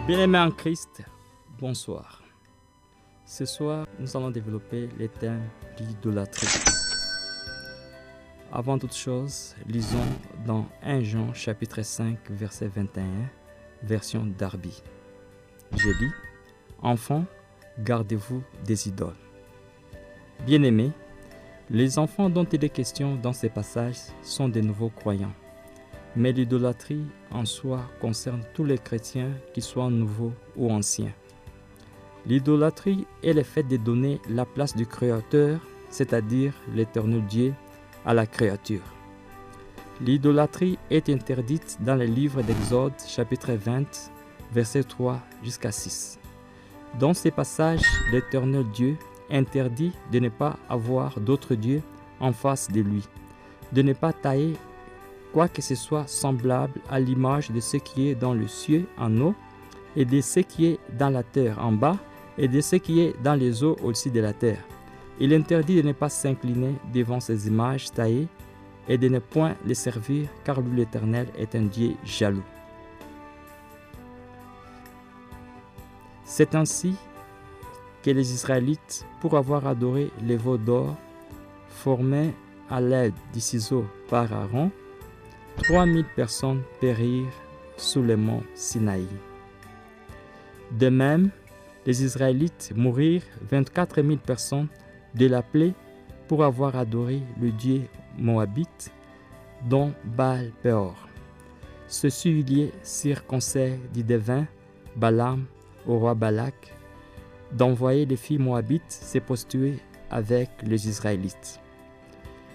Bien-aimés en Christ, bonsoir. Ce soir, nous allons développer les thèmes de l'idolâtrie. Avant toute chose, lisons dans 1 Jean chapitre 5, verset 21, version Darby. J'ai dit, « Enfants, gardez-vous des idoles. » Bien-aimés, les enfants dont il est question dans ces passages sont des nouveaux croyants. Mais l'idolâtrie en soi concerne tous les chrétiens, qu'ils soient nouveaux ou anciens. L'idolâtrie est le fait de donner la place du Créateur, c'est-à-dire l'Éternel Dieu, à la créature. L'idolâtrie est interdite dans le livre d'Exode, chapitre 20, versets 3 jusqu'à 6. Dans ces passages, l'Éternel Dieu interdit de ne pas avoir d'autres dieux en face de lui, de ne pas tailler quoi que ce soit semblable à l'image de ce qui est dans le ciel en haut, et de ce qui est dans la terre en bas, et de ce qui est dans les eaux au-dessus de la terre. Il interdit de ne pas s'incliner devant ces images taillées et de ne point les servir, car lui l'Éternel est un Dieu jaloux. C'est ainsi que les Israélites, pour avoir adoré les veaux d'or formés à l'aide du ciseau par Aaron, 3000 personnes périrent sous le mont Sinaï. De même, les Israélites mourirent 24 000 personnes de la plaie pour avoir adoré le dieu moabite, dont Baal-Péor. Ceux huiliers circoncis du devin Balaam au roi Balak d'envoyer les filles moabites se prostituer avec les Israélites.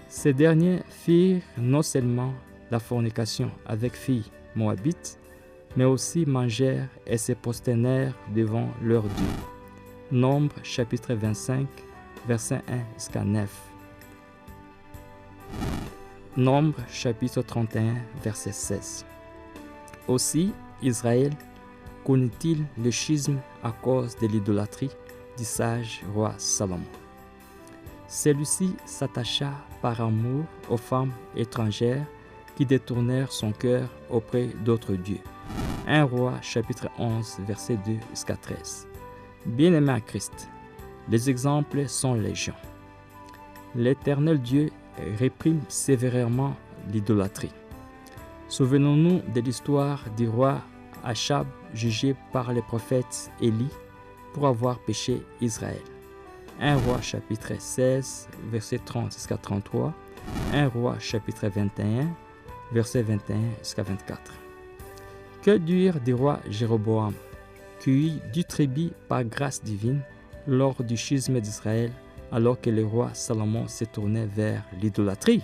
Ces derniers firent non seulement la fornication avec filles moabites, mais aussi mangèrent et se prosternèrent devant leur Dieu. Nombre chapitre 25, verset 1 jusqu'à 9. Nombre chapitre 31, verset 16. Aussi, Israël connaît-il le schisme à cause de l'idolâtrie du sage roi Salomon. Celui-ci s'attacha par amour aux femmes étrangères qui détournèrent son cœur auprès d'autres dieux. 1 Roi chapitre 11 verset 2 jusqu'à 13. Bien-aimés à Christ, les exemples sont légion. L'Éternel Dieu réprime sévèrement l'idolâtrie. Souvenons-nous de l'histoire du roi Achab jugé par le prophète Élie pour avoir péché Israël. 1 Roi chapitre 16 verset 30 jusqu'à 33. 1 Roi chapitre 21 verset 21 jusqu'à 24. Que dire du roi Jéroboam, cueilli du tribut par grâce divine lors du schisme d'Israël, alors que le roi Salomon se tournait vers l'idolâtrie?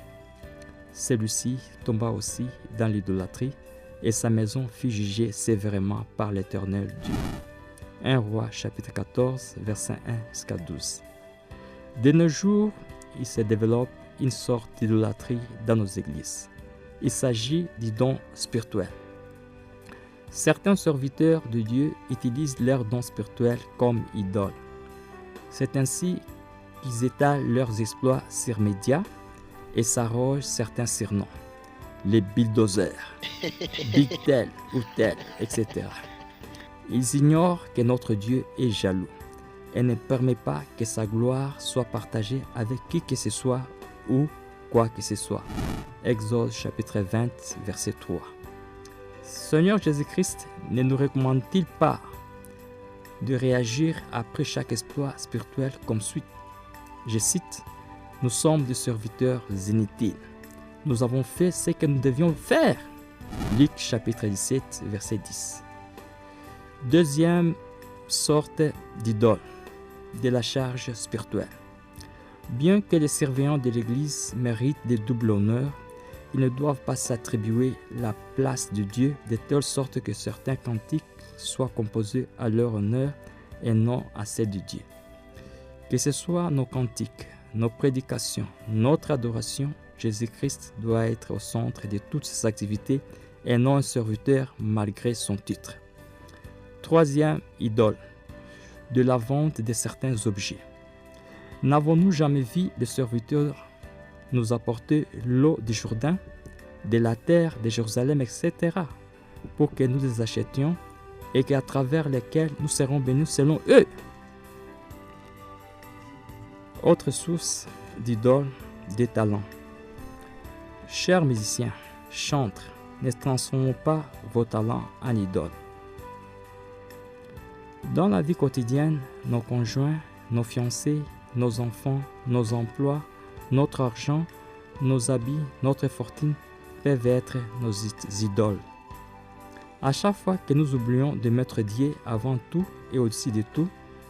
Celui-ci tomba aussi dans l'idolâtrie, et sa maison fut jugée sévèrement par l'Éternel Dieu. 1 Roi chapitre 14 verset 1 jusqu'à 12. De nos jours, il se développe une sorte d'idolâtrie dans nos églises. Il s'agit du don spirituel. Certains serviteurs de Dieu utilisent leurs dons spirituels comme idoles. C'est ainsi qu'ils étalent leurs exploits sur médias et s'arrogent certains surnoms. Les bulldozers, Big tel ou tel, etc. Ils ignorent que notre Dieu est jaloux et ne permet pas que sa gloire soit partagée avec qui que ce soit ou quoi que ce soit. Exode chapitre 20, verset 3. Seigneur Jésus-Christ ne nous recommande-t-il pas de réagir après chaque exploit spirituel comme suit? Je cite, « Nous sommes des serviteurs inutiles. Nous avons fait ce que nous devions faire. » Luc chapitre 17, verset 10. Deuxième sorte d'idole, de la charge spirituelle. Bien que les surveillants de l'Église méritent de double honneur, ils ne doivent pas s'attribuer la place de Dieu de telle sorte que certains cantiques soient composés à leur honneur et non à celle de Dieu. Que ce soit nos cantiques, nos prédications, notre adoration, Jésus-Christ doit être au centre de toutes ses activités et non un serviteur malgré son titre. Troisième idole, de la vente de certains objets. N'avons-nous jamais vu des serviteurs nous apporter l'eau du Jourdain, de la terre de Jérusalem, etc., pour que nous les achetions et qu'à travers lesquels nous serons bénis selon eux. Autre source d'idoles, des talents. Chers musiciens, chantres, ne transformons pas vos talents en idoles. Dans la vie quotidienne, nos conjoints, nos fiancés, nos enfants, nos emplois, notre argent, nos habits, notre fortune peuvent être nos idoles. À chaque fois que nous oublions de mettre Dieu avant tout et au-dessus de tout,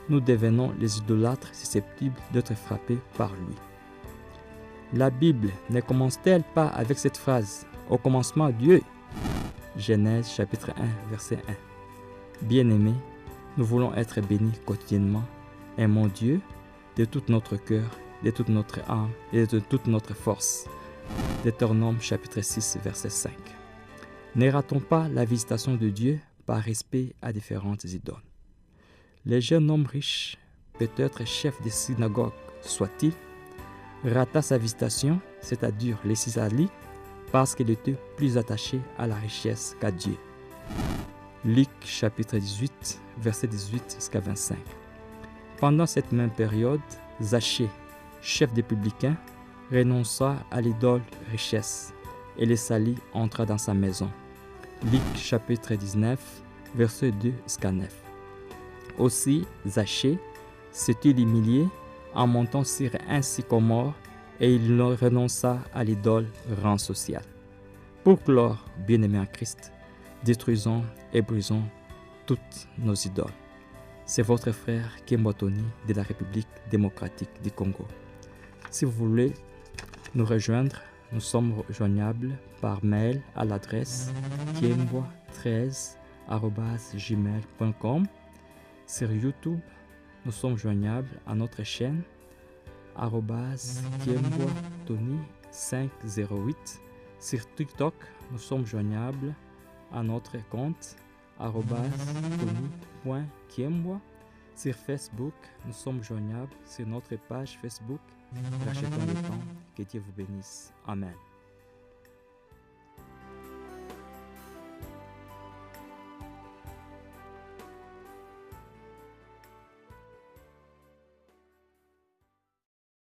nous devenons les idolâtres susceptibles d'être frappés par lui. La Bible ne commence-t-elle pas avec cette phrase « Au commencement, Dieu » Genèse chapitre 1, verset 1. Bien-aimés, nous voulons être bénis quotidiennement. Aimons Dieu de tout notre cœur, de toute notre âme et de toute notre force. Deutéronome chapitre 6, verset 5. Ne ratons pas la visitation de Dieu par respect à différentes idoles. Le jeune homme riche, peut-être chef de synagogue soit-il, rata sa visitation, c'est-à-dire les Cisalis, parce qu'il était plus attaché à la richesse qu'à Dieu. Luc chapitre 18, verset 18 jusqu'à 25. Pendant cette même période, Zachée, chef des publicains, renonça à l'idole richesse et les salis entra dans sa maison. Luc chapitre 19, verset 2 jusqu'à 9. Aussi, Zachée s'est-il humilié en montant sur un sycomore et il renonça à l'idole rang social. Pour clore, bien-aimés en Christ, détruisons et brisons toutes nos idoles. C'est votre frère Kiembwa Tony de la République démocratique du Congo. Si vous voulez nous rejoindre, nous sommes joignables par mail à l'adresse kiembwa13@gmail.com. Sur YouTube, nous sommes joignables à notre chaîne @Kiembwa Tony 508. Sur TikTok, nous sommes joignables à notre compte @Tony.Kiembwa. Sur Facebook, nous sommes joignables sur notre page Facebook. Rachetons le temps. Que Dieu vous bénisse. Amen.